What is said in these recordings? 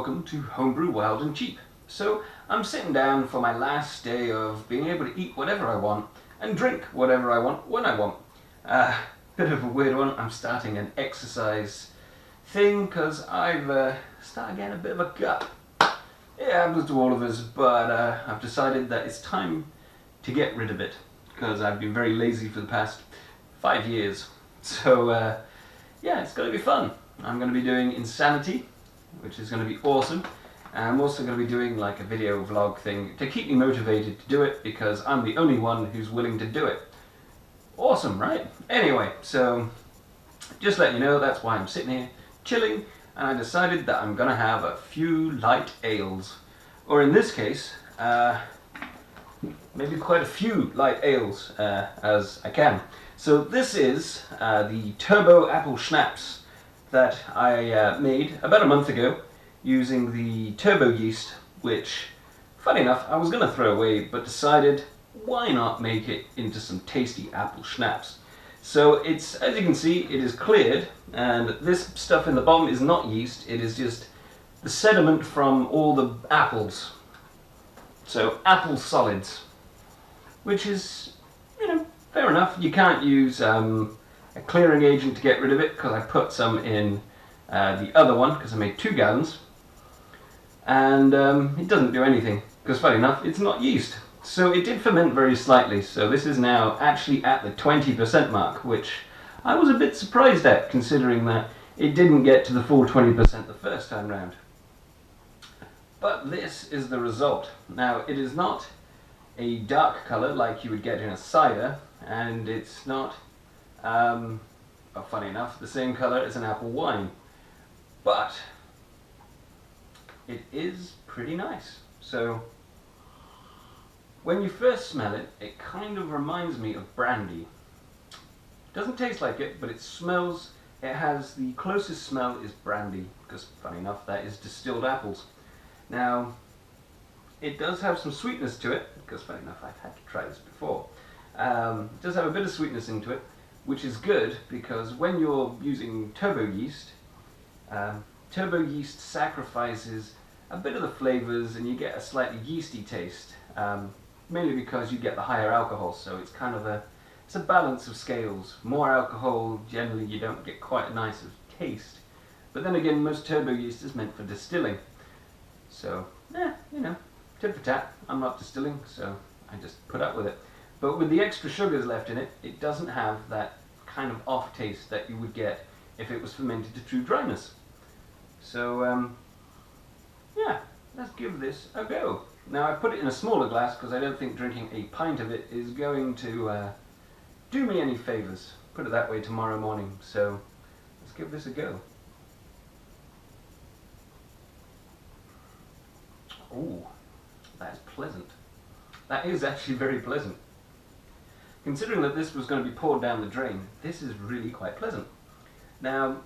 welcome to Homebrew Wild and Cheap. So I'm sitting down for my last day of being able to eat whatever I want and drink whatever I want when I want. Bit of a weird one. I'm starting an exercise thing because I've started getting a bit of a gut. It happens to all of us, but I've decided that it's time to get rid of it because I've been very lazy for the past 5 years. So yeah, it's going to be fun. I'm going to be doing Insanity, which is going to be awesome. And I'm also going to be doing like a video vlog thing to keep me motivated to do it because I'm the only one who's willing to do it. Awesome, right? Anyway, so just let you know, that's why I'm sitting here chilling, and I decided that I'm going to have a few light ales. Or in this case, maybe quite a few light ales as I can. So this is the Turbo Apple Schnapps that I made about a month ago using the turbo yeast, which, funny enough, I was going to throw away, but decided why not make it into some tasty apple schnapps. So it's, as you can see, it is cleared, and this stuff in the bottom is not yeast, it is just the sediment from all the apples. So apple solids, which is, you know, fair enough. You can't use a clearing agent to get rid of it because I put some in the other one because I made 2 gallons, and it doesn't do anything because, funny enough, it's not yeast. So it did ferment very slightly, so this is now actually at the 20% mark, which I was a bit surprised at considering that it didn't get to the full 20% the first time round. But this is the result. Now, it is not a dark colour like you would get in a cider, and it's not, funny enough, the same colour as an apple wine. But it is pretty nice. So when you first smell it, it kind of reminds me of brandy. It doesn't taste like it, but it smells, it has the closest smell is brandy, because funny enough, that is distilled apples. Now, it does have some sweetness to it, because funny enough, I've had to try this before. It does have a bit of sweetness into it, which is good, because when you're using turbo yeast sacrifices a bit of the flavors and you get a slightly yeasty taste, mainly because you get the higher alcohol, so it's kind of it's a balance of scales. More alcohol, generally you don't get quite a nice taste, but then again, most turbo yeast is meant for distilling. So, you know, tit for tat. I'm not distilling, so I just put up with it. But with the extra sugars left in it, it doesn't have that kind of off taste that you would get if it was fermented to true dryness. So, yeah, let's give this a go. Now, I put it in a smaller glass because I don't think drinking a pint of it is going to do me any favours, put it that way, tomorrow morning. So, let's give this a go. Ooh, that is pleasant. That is actually very pleasant. Considering that this was going to be poured down the drain, this is really quite pleasant. Now,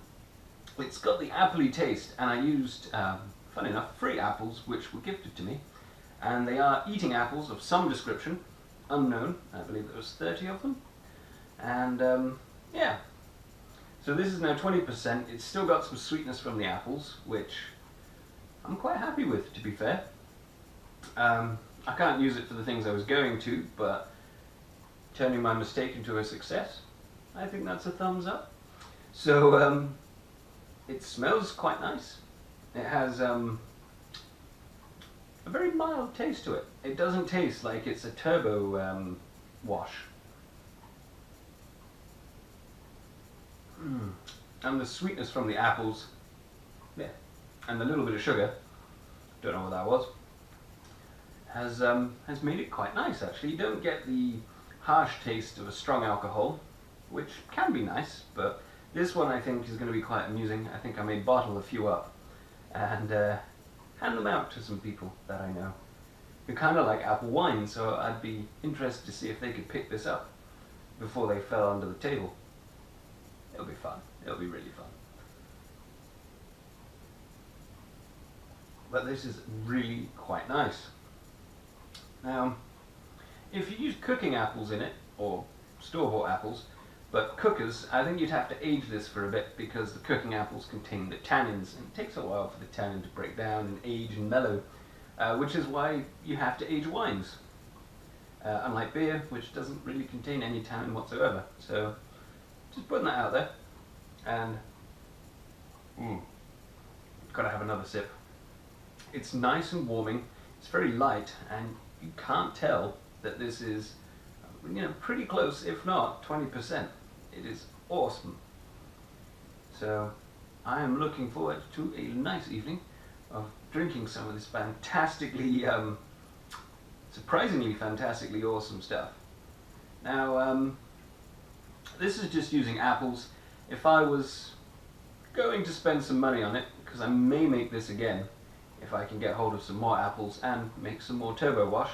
it's got the appley taste, and I used, funny enough, 3 apples which were gifted to me, and they are eating apples of some description, unknown. I believe there was 30 of them, and yeah. So this is now 20%. It's still got some sweetness from the apples, which I'm quite happy with, to be fair. I can't use it for the things I was going to, but turning my mistake into a success, I think that's a thumbs up. So it smells quite nice. It has a very mild taste to it. It doesn't taste like it's a turbo wash. And the sweetness from the apples, yeah, and the little bit of sugar, don't know what that was, has made it quite nice actually. You don't get the harsh taste of a strong alcohol, which can be nice, but this one I think is going to be quite amusing. I think I may bottle a few up and hand them out to some people that I know who kind of like apple wine, so I'd be interested to see if they could pick this up before they fell under the table. It'll be fun. It'll be really fun. But this is really quite nice. Now, if you use cooking apples in it, or store-bought apples, But cookers, I think you'd have to age this for a bit because the cooking apples contain the tannins, and it takes a while for the tannin to break down and age and mellow, which is why you have to age wines. Unlike beer, which doesn't really contain any tannin whatsoever. So, just putting that out there, and gotta have another sip. It's nice and warming, it's very light, and you can't tell that this is, pretty close, if not 20%. It is awesome. So I am looking forward to a nice evening of drinking some of this fantastically, surprisingly fantastically awesome stuff. Now, this is just using apples. If I was going to spend some money on it, because I may make this again, if I can get hold of some more apples and make some more turbo wash,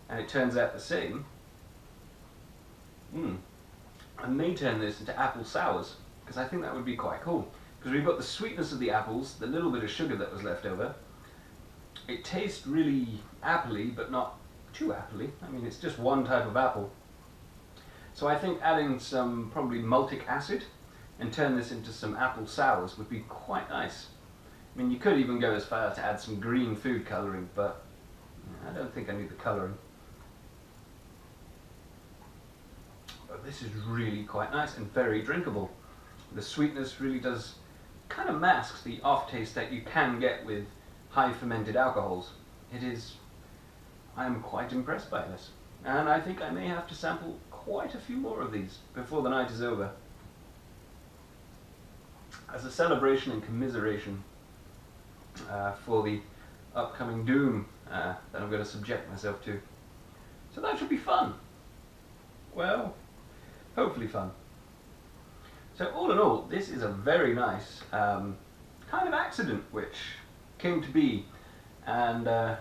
and it turns out the same, I may turn this into apple sours, because I think that would be quite cool. Because we've got the sweetness of the apples, the little bit of sugar that was left over. It tastes really appley, but not too appley. I mean, it's just one type of apple. So I think adding some probably maltic acid and turn this into some apple sours would be quite nice. I mean, you could even go as far as to add some green food colouring, but I don't think I need the colouring. But this is really quite nice and very drinkable. The sweetness really does kind of masks the off taste that you can get with high fermented alcohols. I am quite impressed by this, and I think I may have to sample quite a few more of these before the night is over, as a celebration and commiseration for the upcoming doom that I'm going to subject myself to. So that should be fun. Well, hopefully fun. So all in all, this is a very nice kind of accident which came to be, and I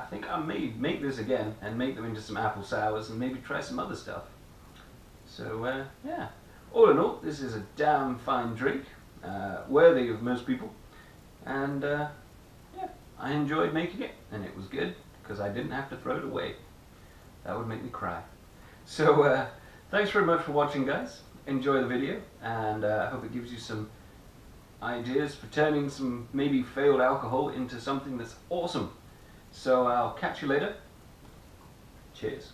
think I may make this again and make them into some apple sours and maybe try some other stuff. So yeah, all in all, this is a damn fine drink, worthy of most people, and yeah, I enjoyed making it, and it was good because I didn't have to throw it away. That would make me cry. So thanks very much for watching, guys. Enjoy the video, and I hope it gives you some ideas for turning some maybe failed alcohol into something that's awesome. So I'll catch you later. Cheers.